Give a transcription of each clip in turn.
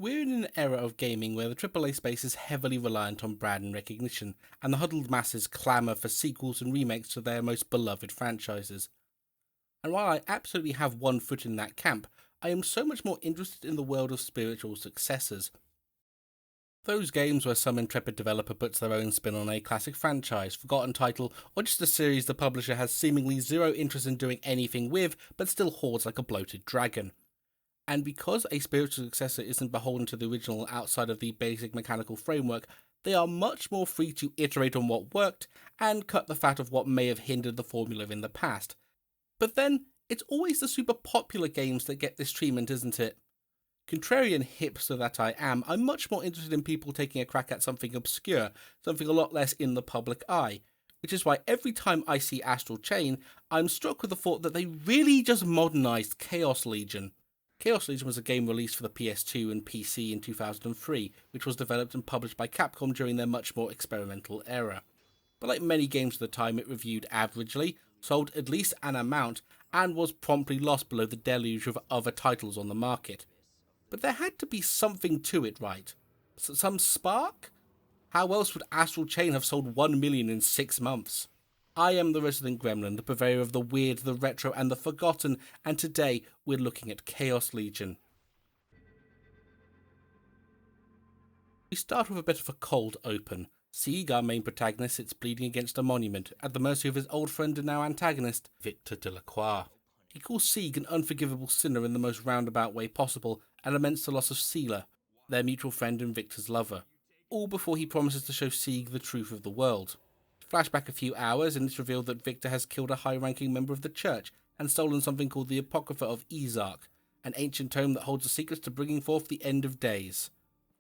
We're in an era of gaming where the AAA space is heavily reliant on brand recognition, and the huddled masses clamour for sequels and remakes to their most beloved franchises. And while I absolutely have one foot in that camp, I am so much more interested in the world of spiritual successors. Those games where some intrepid developer puts their own spin on a classic franchise, forgotten title, or just a series the publisher has seemingly zero interest in doing anything with, but still hoards like a bloated dragon. And because a spiritual successor isn't beholden to the original outside of the basic mechanical framework, they are much more free to iterate on what worked and cut the fat of what may have hindered the formula in the past. But then, it's always the super popular games that get this treatment, isn't it? Contrarian hipster that I am, I'm much more interested in people taking a crack at something obscure, something a lot less in the public eye. Which is why every time I see Astral Chain, I'm struck with the thought that they really just modernised Chaos Legion. Chaos Legion was a game released for the PS2 and PC in 2003, which was developed and published by Capcom during their much more experimental era. But like many games of the time, it reviewed averagely, sold at least an amount, and was promptly lost below the deluge of other titles on the market. But there had to be something to it, right? Some spark? How else would Astral Chain have sold 1 million in 6 months? I am the resident gremlin, the purveyor of the weird, the retro, and the forgotten, and today we're looking at Chaos Legion. We start with a bit of a cold open. Sieg, our main protagonist, sits bleeding against a monument, at the mercy of his old friend and now antagonist, Victor Delacroix. He calls Sieg an unforgivable sinner in the most roundabout way possible, and laments the loss of Seela, their mutual friend and Victor's lover. All before he promises to show Sieg the truth of the world. Flashback a few hours, and it's revealed that Victor has killed a high-ranking member of the church and stolen something called the Apocrypha of Izark, an ancient tome that holds the secrets to bringing forth the end of days.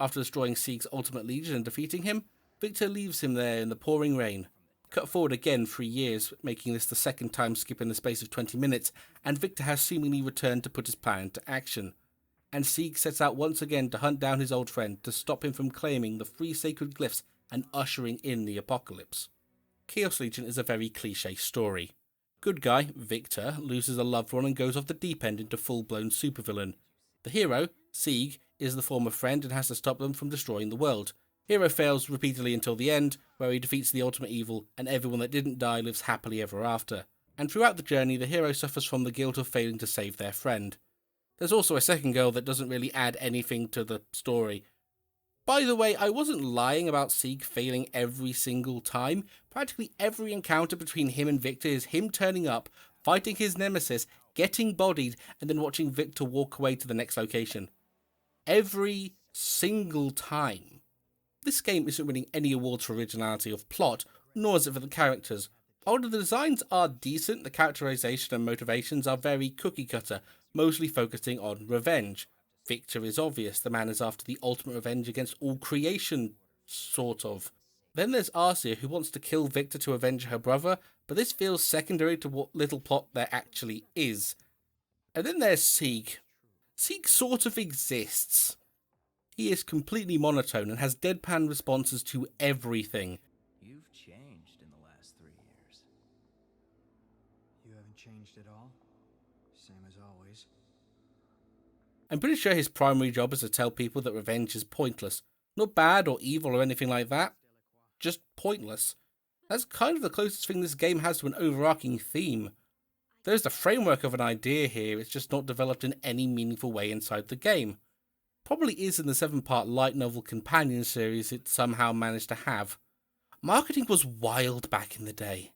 After destroying Sieg's ultimate legion and defeating him, Victor leaves him there in the pouring rain. Cut forward again 3 years, making this the second time skip in the space of 20 minutes, and Victor has seemingly returned to put his plan into action. And Sieg sets out once again to hunt down his old friend to stop him from claiming the 3 sacred glyphs and ushering in the apocalypse. Chaos Legion is a very cliché story. Good guy, Victor, loses a loved one and goes off the deep end into full-blown supervillain. The hero, Sieg, is the former friend and has to stop them from destroying the world. Hero fails repeatedly until the end, where he defeats the ultimate evil and everyone that didn't die lives happily ever after. And throughout the journey, the hero suffers from the guilt of failing to save their friend. There's also a second girl that doesn't really add anything to the story. By the way, I wasn't lying about Sieg failing every single time. Practically every encounter between him and Victor is him turning up, fighting his nemesis, getting bodied, and then watching Victor walk away to the next location. Every single time. This game isn't winning any awards for originality of plot, nor is it for the characters. Although the designs are decent, the characterization and motivations are very cookie-cutter, mostly focusing on revenge. Victor is obvious, the man is after the ultimate revenge against all creation, sort of. Then there's Arcia, who wants to kill Victor to avenge her brother, but this feels secondary to what little plot there actually is. And then there's Sieg. Sieg sort of exists. He is completely monotone and has deadpan responses to everything. You've changed in the last 3 years. You haven't changed at all? Same as always. I'm pretty sure his primary job is to tell people that revenge is pointless. Not bad or evil or anything like that. Just pointless. That's kind of the closest thing this game has to an overarching theme. There's the framework of an idea here, it's just not developed in any meaningful way inside the game. Probably is in the 7-part light novel companion series it somehow managed to have. Marketing was wild back in the day.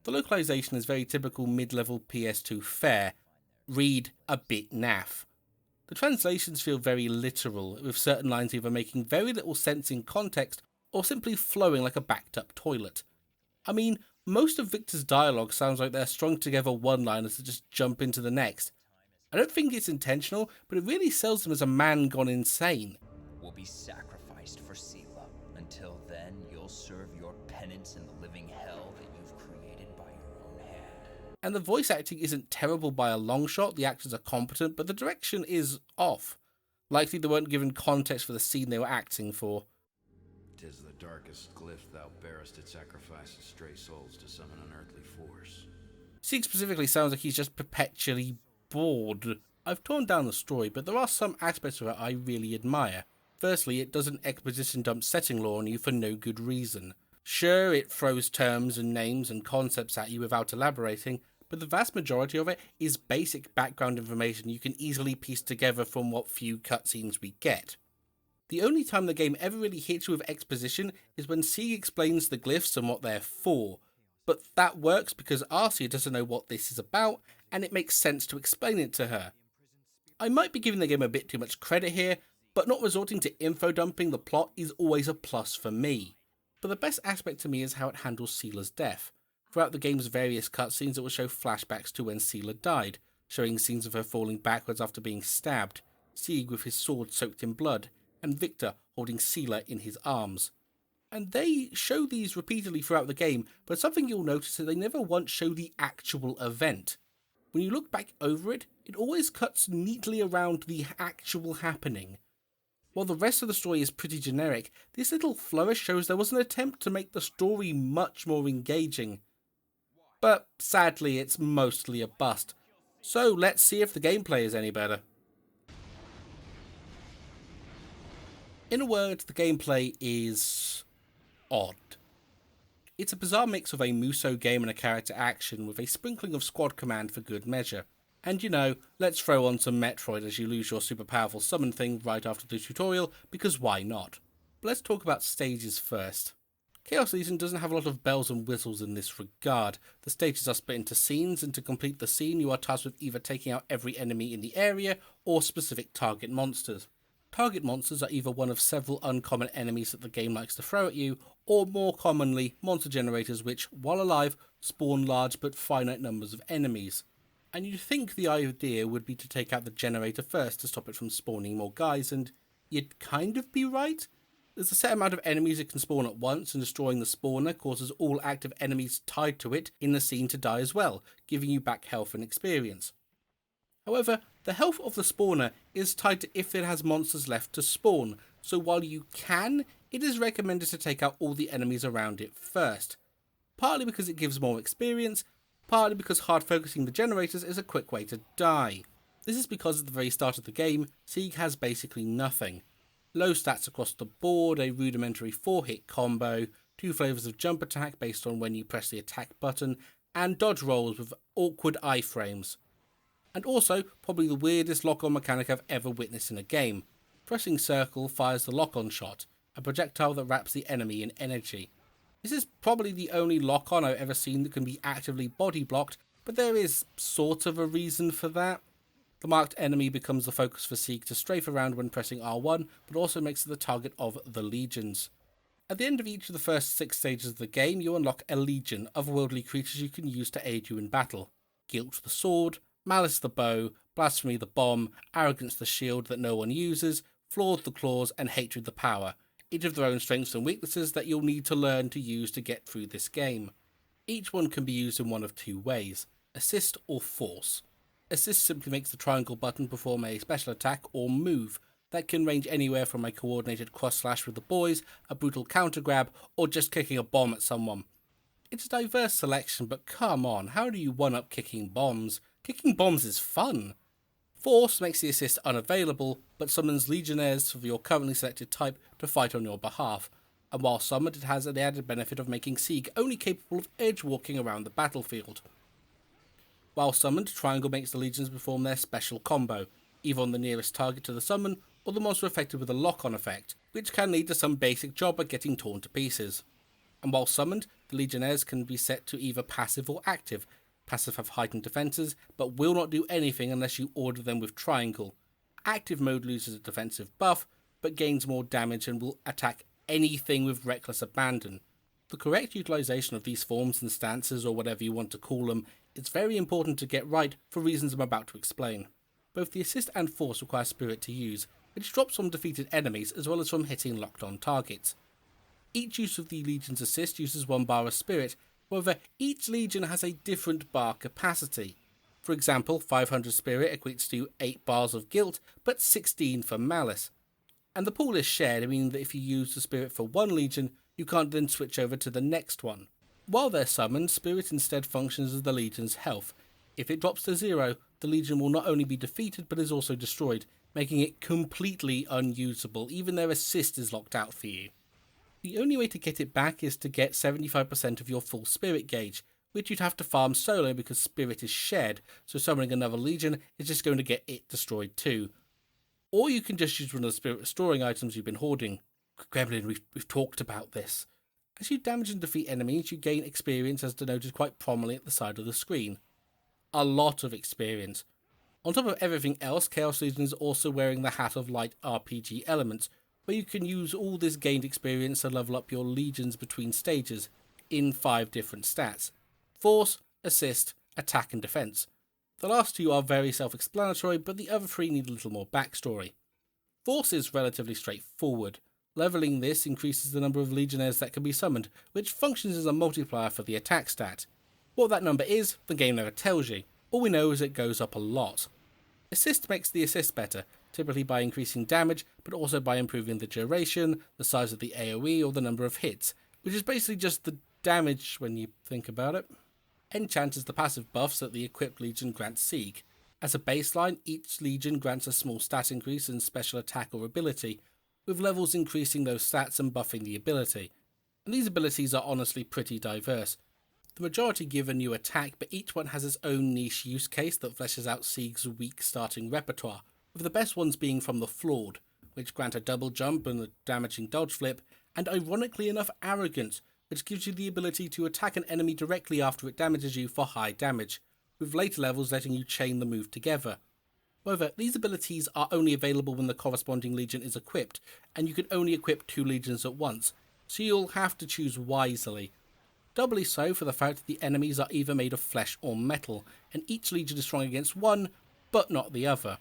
The localization is very typical mid-level PS2 fare. Read a bit naff. The translations feel very literal, with certain lines either making very little sense in context or simply flowing like a backed up toilet. I mean, most of Victor's dialogue sounds like they're strung together one-liners that just jump into the next. I don't think it's intentional, but it really sells him as a man gone insane. Will be sacrificed for Seela. Until then, you'll serve your penance in the living hell that you've created by your own hand. And the voice acting isn't terrible by a long shot, the actors are competent, but the direction is off. Likely they weren't given context for the scene they were acting for. 'Tis the darkest glyph thou bearest, it sacrifices stray souls to some unearthly force. Sieg specifically sounds like he's just perpetually bored. I've torn down the story, but there are some aspects of it I really admire. Firstly, it doesn't exposition dump setting lore on you for no good reason. Sure, it throws terms and names and concepts at you without elaborating, but the vast majority of it is basic background information you can easily piece together from what few cutscenes we get. The only time the game ever really hits you with exposition is when Sieg explains the glyphs and what they're for, but that works because Arcia doesn't know what this is about, and it makes sense to explain it to her. I might be giving the game a bit too much credit here, but not resorting to info dumping the plot is always a plus for me. But the best aspect to me is how it handles Seela's death. Throughout the game's various cutscenes, it will show flashbacks to when Seela died, showing scenes of her falling backwards after being stabbed, Sieg with his sword soaked in blood, and Victor holding Seela in his arms. And they show these repeatedly throughout the game, but something you'll notice is that they never once show the actual event. When you look back over it, it always cuts neatly around the actual happening. While the rest of the story is pretty generic, this little flourish shows there was an attempt to make the story much more engaging. But sadly, it's mostly a bust. So let's see if the gameplay is any better. In a word, the gameplay is odd. It's a bizarre mix of a Muso game and a character action with a sprinkling of squad command for good measure. And you know, let's throw on some Metroid as you lose your super powerful summon thing right after the tutorial, because why not? But let's talk about stages first. Chaos Legion doesn't have a lot of bells and whistles in this regard. The stages are split into scenes, and to complete the scene you are tasked with either taking out every enemy in the area or specific target monsters. Target monsters are either one of several uncommon enemies that the game likes to throw at you, or more commonly, monster generators which, while alive, spawn large but finite numbers of enemies. And you'd think the idea would be to take out the generator first to stop it from spawning more guys, and you'd kind of be right. There's a set amount of enemies it can spawn at once, and destroying the spawner causes all active enemies tied to it in the scene to die as well, giving you back health and experience. However, the health of the spawner is tied to if it has monsters left to spawn, so while you can, it is recommended to take out all the enemies around it first. Partly because it gives more experience, partly because hard focusing the generators is a quick way to die. This is because at the very start of the game, Sieg has basically nothing. Low stats across the board, a rudimentary 4-hit combo, 2 flavours of jump attack based on when you press the attack button, and dodge rolls with awkward iframes. And also, probably the weirdest lock-on mechanic I've ever witnessed in a game. Pressing circle fires the lock-on shot, a projectile that wraps the enemy in energy. This is probably the only lock-on I've ever seen that can be actively body blocked, but there is sort of a reason for that. The marked enemy becomes the focus for Sieg to strafe around when pressing R1, but also makes it the target of the legions. At the end of each of the first 6 stages of the game, you unlock a legion of otherworldly creatures you can use to aid you in battle. Guilt the sword, Malice the bow, Blasphemy the bomb, Arrogance the shield that no one uses, Flawed the claws, and Hatred the power, each of their own strengths and weaknesses that you'll need to learn to use to get through this game. Each one can be used in one of 2 ways, assist or force. Assist simply makes the triangle button perform a special attack or move that can range anywhere from a coordinated cross slash with the boys, a brutal counter grab, or just kicking a bomb at someone. It's a diverse selection, but come on, how do you one-up kicking bombs? Kicking bombs is fun. Force makes the assist unavailable, but summons legionnaires of your currently selected type to fight on your behalf, and while summoned it has the added benefit of making Sieg only capable of edge-walking around the battlefield. While summoned, Triangle makes the legions perform their special combo, either on the nearest target to the summon, or the monster affected with a lock-on effect, which can lead to some basic job at getting torn to pieces. And while summoned, the legionnaires can be set to either passive or active. Passive have heightened defenses, but will not do anything unless you order them with Triangle. Active mode loses a defensive buff, but gains more damage and will attack anything with reckless abandon. The correct utilization of these forms and stances, or whatever you want to call them, is very important to get right for reasons I'm about to explain. Both the assist and force require spirit to use, which drops from defeated enemies as well as from hitting locked on targets. Each use of the Legion's assist uses 1 bar of spirit, however each Legion has a different bar capacity. For example, 500 spirit equates to 8 bars of guilt, but 16 for malice. And the pool is shared, meaning that if you use the spirit for one Legion, you can't then switch over to the next one. While they're summoned, spirit instead functions as the Legion's health. If it drops to 0, the Legion will not only be defeated but is also destroyed, making it completely unusable. Even their assist is locked out for you. The only way to get it back is to get 75% of your full spirit gauge, which you'd have to farm solo because spirit is shared, so summoning another Legion is just going to get it destroyed too. Or you can just use one of the spirit restoring items you've been hoarding. Gremlin, we've talked about this. As you damage and defeat enemies, you gain experience as denoted quite prominently at the side of the screen. A lot of experience. On top of everything else, Chaos Legion is also wearing the hat of light RPG elements, where you can use all this gained experience to level up your legions between stages in 5 different stats: Force, Assist, Attack and Defense. The last 2 are very self-explanatory, but the other 3 need a little more backstory. Force is relatively straightforward. Leveling this increases the number of legionnaires that can be summoned, which functions as a multiplier for the attack stat. What that number is, the game never tells you. All we know is it goes up a lot. Assist makes the assist better, typically by increasing damage, but also by improving the duration, the size of the AoE, or the number of hits, which is basically just the damage when you think about it. Enchant is the passive buffs that the equipped legion grants Sieg. As a baseline, each legion grants a small stat increase in special attack or ability, with levels increasing those stats and buffing the ability. And these abilities are honestly pretty diverse. The majority give a new attack, but each one has its own niche use case that fleshes out Sieg's weak starting repertoire, with the best ones being from the Flawed, which grant a double jump and a damaging dodge flip, and ironically enough Arrogance, which gives you the ability to attack an enemy directly after it damages you for high damage, with later levels letting you chain the move together. However, these abilities are only available when the corresponding legion is equipped, and you can only equip 2 legions at once, so you'll have to choose wisely. Doubly so for the fact that the enemies are either made of flesh or metal, and each legion is strong against one, but not the other.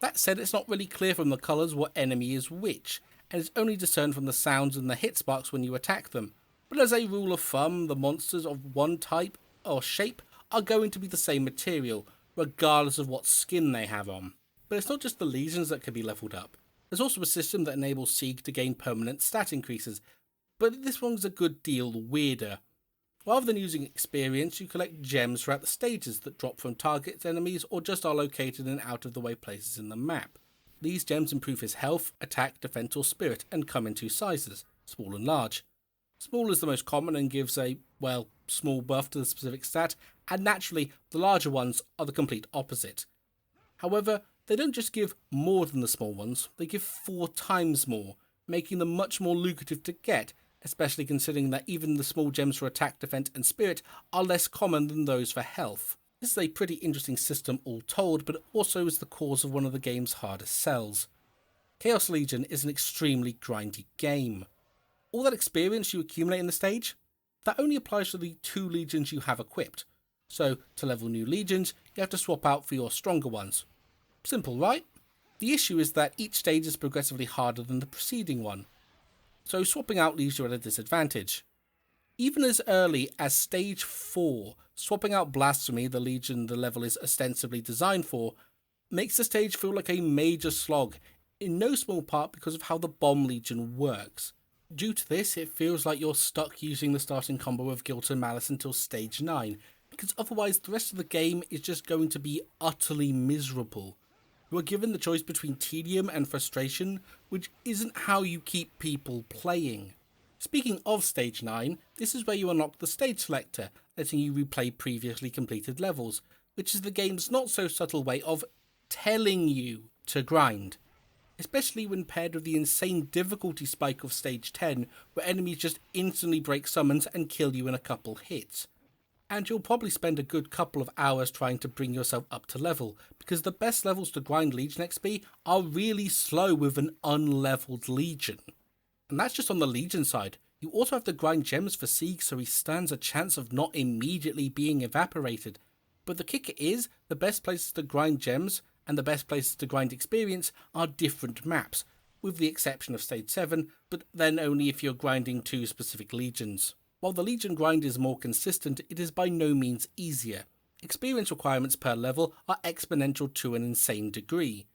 That said, it's not really clear from the colours what enemy is which, and is only discerned from the sounds and the hit sparks when you attack them. But as a rule of thumb, the monsters of one type or shape are going to be the same material, regardless of what skin they have on. But it's not just the legions that can be leveled up. There's also a system that enables Sieg to gain permanent stat increases, but this one's a good deal weirder. Rather than using experience, you collect gems throughout the stages that drop from targets, enemies, or just are located in out-of-the-way places in the map. These gems improve his health, attack, defense, or spirit, and come in 2 sizes, small and large. Small is the most common and gives a, well, small buff to the specific stat, and naturally, the larger ones are the complete opposite. However, they don't just give more than the small ones, they give 4 times more, making them much more lucrative to get, especially considering that even the small gems for attack, defense, and spirit are less common than those for health. This is a pretty interesting system all told, but it also is the cause of one of the game's hardest sells. Chaos Legion is an extremely grindy game. All that experience you accumulate in the stage, that only applies to the 2 legions you have equipped. So, to level new legions, you have to swap out for your stronger ones. Simple, right? The issue is that each stage is progressively harder than the preceding one, so swapping out leaves you at a disadvantage. Even as early as stage 4, swapping out Blasphemy, the legion the level is ostensibly designed for, makes the stage feel like a major slog, in no small part because of how the Bomb Legion works. Due to this, it feels like you're stuck using the starting combo of Guilt and Malice until stage 9, because otherwise the rest of the game is just going to be utterly miserable. You are given the choice between tedium and frustration, which isn't how you keep people playing. Speaking of stage 9, this is where you unlock the stage selector, letting you replay previously completed levels, which is the game's not so subtle way of telling you to grind. Especially when paired with the insane difficulty spike of stage 10, where enemies just instantly break summons and kill you in a couple hits. And you'll probably spend a good couple of hours trying to bring yourself up to level, because the best levels to grind Legion XP are really slow with an unleveled Legion. And that's just on the Legion side. You also have to grind gems for Sieg so he stands a chance of not immediately being evaporated. But the kicker is, the best places to grind gems and the best places to grind experience are different maps, with the exception of stage 7, but then only if you're grinding 2 specific legions. While the legion grind is more consistent, it is by no means easier. Experience requirements per level are exponential to an insane degree.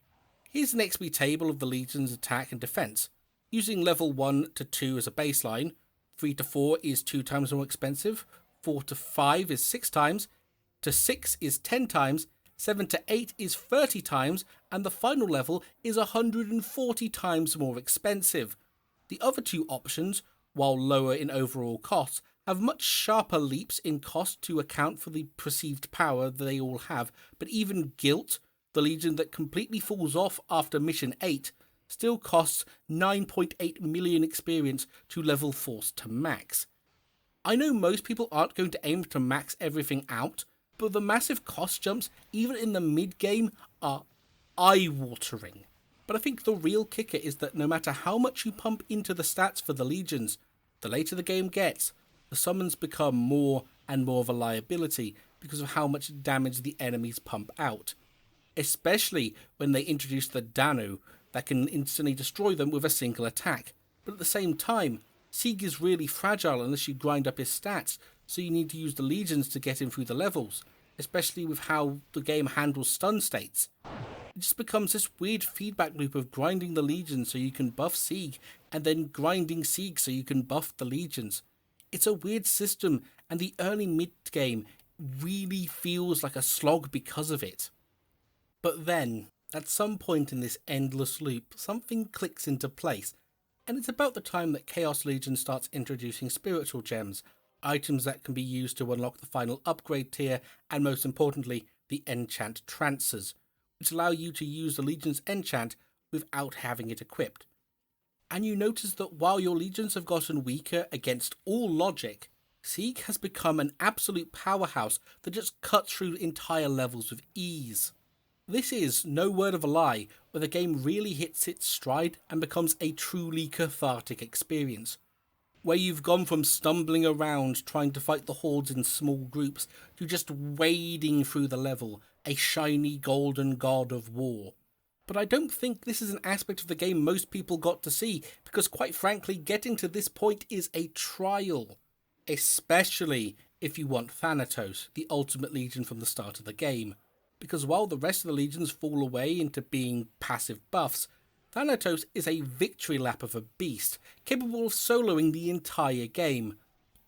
Here's an XP table of the legion's attack and defense. Using level 1 to 2 as a baseline, 3 to 4 is 2 times more expensive, 4 to 5 is 6 times, to 6 is 10 times, 7 to 8 is 30 times, and the final level is 140 times more expensive. The other two options, while lower in overall costs, have much sharper leaps in cost to account for the perceived power they all have, but even Guilt, the Legion that completely falls off after Mission 8, still costs 9.8 million experience to level Force to max. I know most people aren't going to aim to max everything out, but the massive cost jumps, even in the mid-game, are eye-watering. But I think the real kicker is that no matter how much you pump into the stats for the Legions, the later the game gets, the summons become more and more of a liability because of how much damage the enemies pump out. Especially when they introduce the Danu that can instantly destroy them with a single attack. But at the same time, Sieg is really fragile unless you grind up his stats, so you need to use the Legions to get him through the levels, especially with how the game handles stun states. It just becomes this weird feedback loop of grinding the Legions so you can buff Sieg, and then grinding Sieg so you can buff the Legions. It's a weird system, and the early mid-game really feels like a slog because of it. But then, at some point in this endless loop, something clicks into place, and it's about the time that Chaos Legion starts introducing spiritual gems, items that can be used to unlock the final upgrade tier, and most importantly, the enchant trances, which allow you to use the Legion's enchant without having it equipped. And you notice that while your Legions have gotten weaker against all logic, Sieg has become an absolute powerhouse that just cuts through entire levels with ease. This is, no word of a lie, where the game really hits its stride and becomes a truly cathartic experience, where you've gone from stumbling around trying to fight the hordes in small groups to just wading through the level, a shiny golden god of war. But I don't think this is an aspect of the game most people got to see, because quite frankly, getting to this point is a trial, especially if you want Thanatos, the ultimate legion from the start of the game. Because while the rest of the legions fall away into being passive buffs, Thanatos is a victory lap of a beast, capable of soloing the entire game,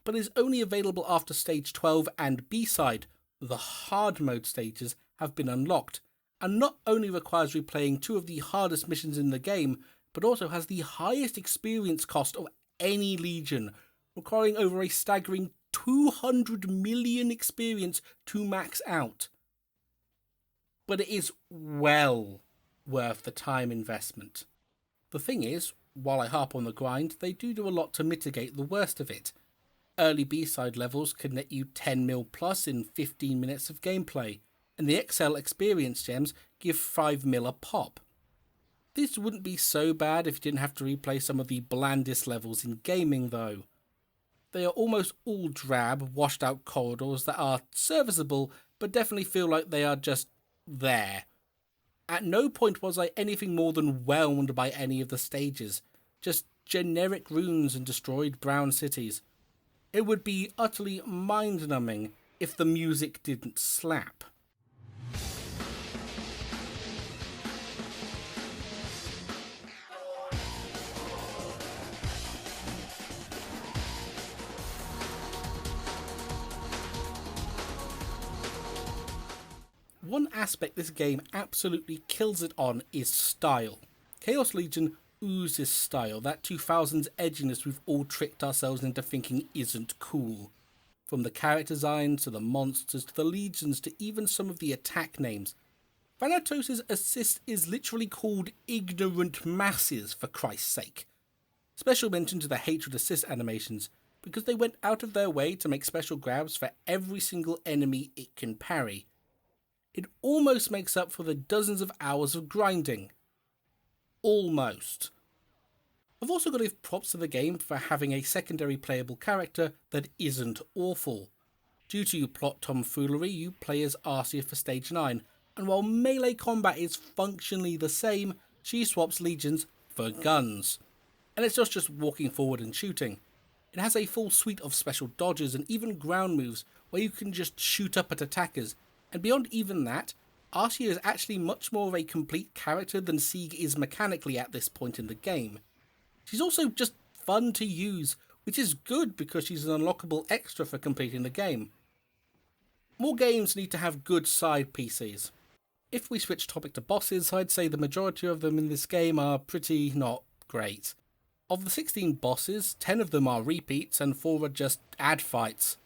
but is only available after stage 12 and B-side. The hard mode stages have been unlocked, and not only requires replaying two of the hardest missions in the game, but also has the highest experience cost of any legion, requiring over a staggering 200 million experience to max out. But it is well worth the time investment. The thing is, while I harp on the grind, they do a lot to mitigate the worst of it. Early B-side levels can net you 10 mil plus in 15 minutes of gameplay, and the XL experience gems give 5 mil a pop. This wouldn't be so bad if you didn't have to replay some of the blandest levels in gaming though. They are almost all drab, washed out corridors that are serviceable, but definitely feel like they are just there. At no point was I anything more than whelmed by any of the stages, just generic runes and destroyed brown cities. It would be utterly mind-numbing if the music didn't slap. One aspect this game absolutely kills it on is style. Chaos Legion oozes style, that 2000s edginess we've all tricked ourselves into thinking isn't cool. From the character designs to the monsters to the legions to even some of the attack names. Thanatos' assist is literally called Ignorant Masses, for Christ's sake. Special mention to the Hatred assist animations, because they went out of their way to make special grabs for every single enemy it can parry. It almost makes up for the dozens of hours of grinding. Almost. I've also got to give props to the game for having a secondary playable character that isn't awful. Due to plot tomfoolery, you play as Arcia for stage 9, and while melee combat is functionally the same, she swaps legions for guns. And it's not just walking forward and shooting. It has a full suite of special dodges and even ground moves where you can just shoot up at attackers. And beyond even that, Arcia is actually much more of a complete character than Sieg is mechanically at this point in the game. She's also just fun to use, which is good because she's an unlockable extra for completing the game. More games need to have good side PCs. If we switch topic to bosses, I'd say the majority of them in this game are pretty not great. Of the 16 bosses, 10 of them are repeats and 4 are just ad fights.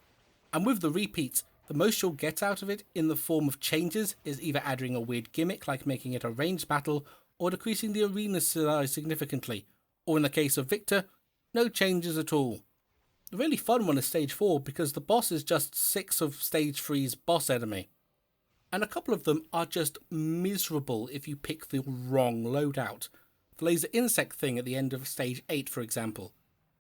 And with the repeats, the most you'll get out of it in the form of changes is either adding a weird gimmick like making it a ranged battle or decreasing the arena size significantly, or in the case of Victor, no changes at all. The really fun one is stage 4 because the boss is just 6 of stage 3's boss enemy. And a couple of them are just miserable if you pick the wrong loadout. The laser insect thing at the end of stage 8 for example.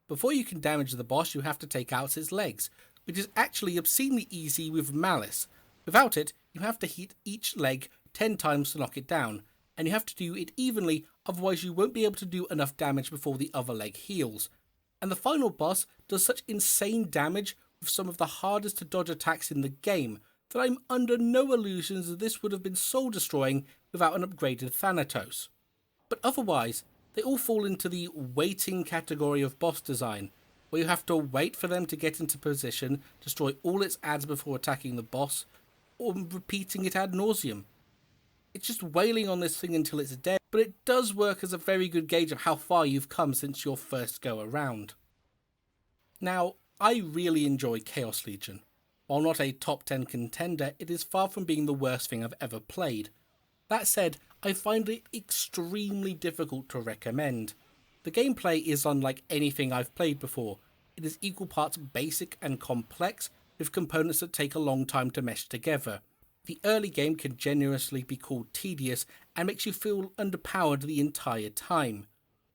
Before you can damage the boss you have to take out its legs, which is actually obscenely easy with Malice. Without it, you have to hit each leg 10 times to knock it down, and you have to do it evenly, otherwise you won't be able to do enough damage before the other leg heals. And the final boss does such insane damage with some of the hardest to dodge attacks in the game that I'm under no illusions that this would have been soul destroying without an upgraded Thanatos. But otherwise, they all fall into the waiting category of boss design, where you have to wait for them to get into position, destroy all its ads before attacking the boss, or repeating it ad nauseum. It's just wailing on this thing until it's dead, but it does work as a very good gauge of how far you've come since your first go around. Now, I really enjoy Chaos Legion. While not a top 10 contender, it is far from being the worst thing I've ever played. That said, I find it extremely difficult to recommend. The gameplay is unlike anything I've played before. It is equal parts basic and complex, with components that take a long time to mesh together. The early game can generously be called tedious and makes you feel underpowered the entire time.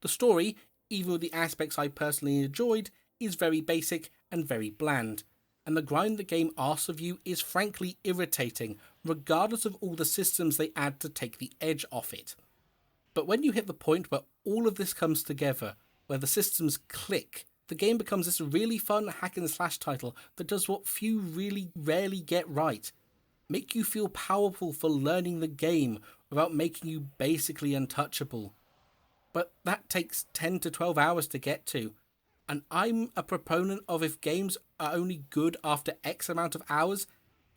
The story, even with the aspects I personally enjoyed, is very basic and very bland. And the grind the game asks of you is frankly irritating, regardless of all the systems they add to take the edge off it. But when you hit the point where all of this comes together, where the systems click, the game becomes this really fun hack and slash title that does what few really rarely get right. Make you feel powerful for learning the game without making you basically untouchable. But that takes 10 to 12 hours to get to. And I'm a proponent of if games are only good after X amount of hours,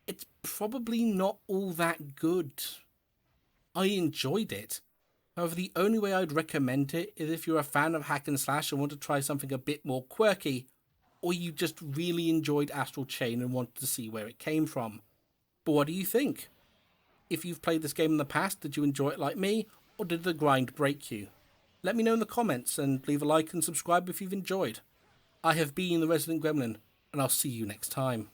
it's probably not all that good. I enjoyed it. However, the only way I'd recommend it is if you're a fan of hack and slash and want to try something a bit more quirky, or you just really enjoyed Astral Chain and wanted to see where it came from. But what do you think? If you've played this game in the past, did you enjoy it like me, or did the grind break you? Let me know in the comments and leave a like and subscribe if you've enjoyed. I have been the Resident Gremlin, and I'll see you next time.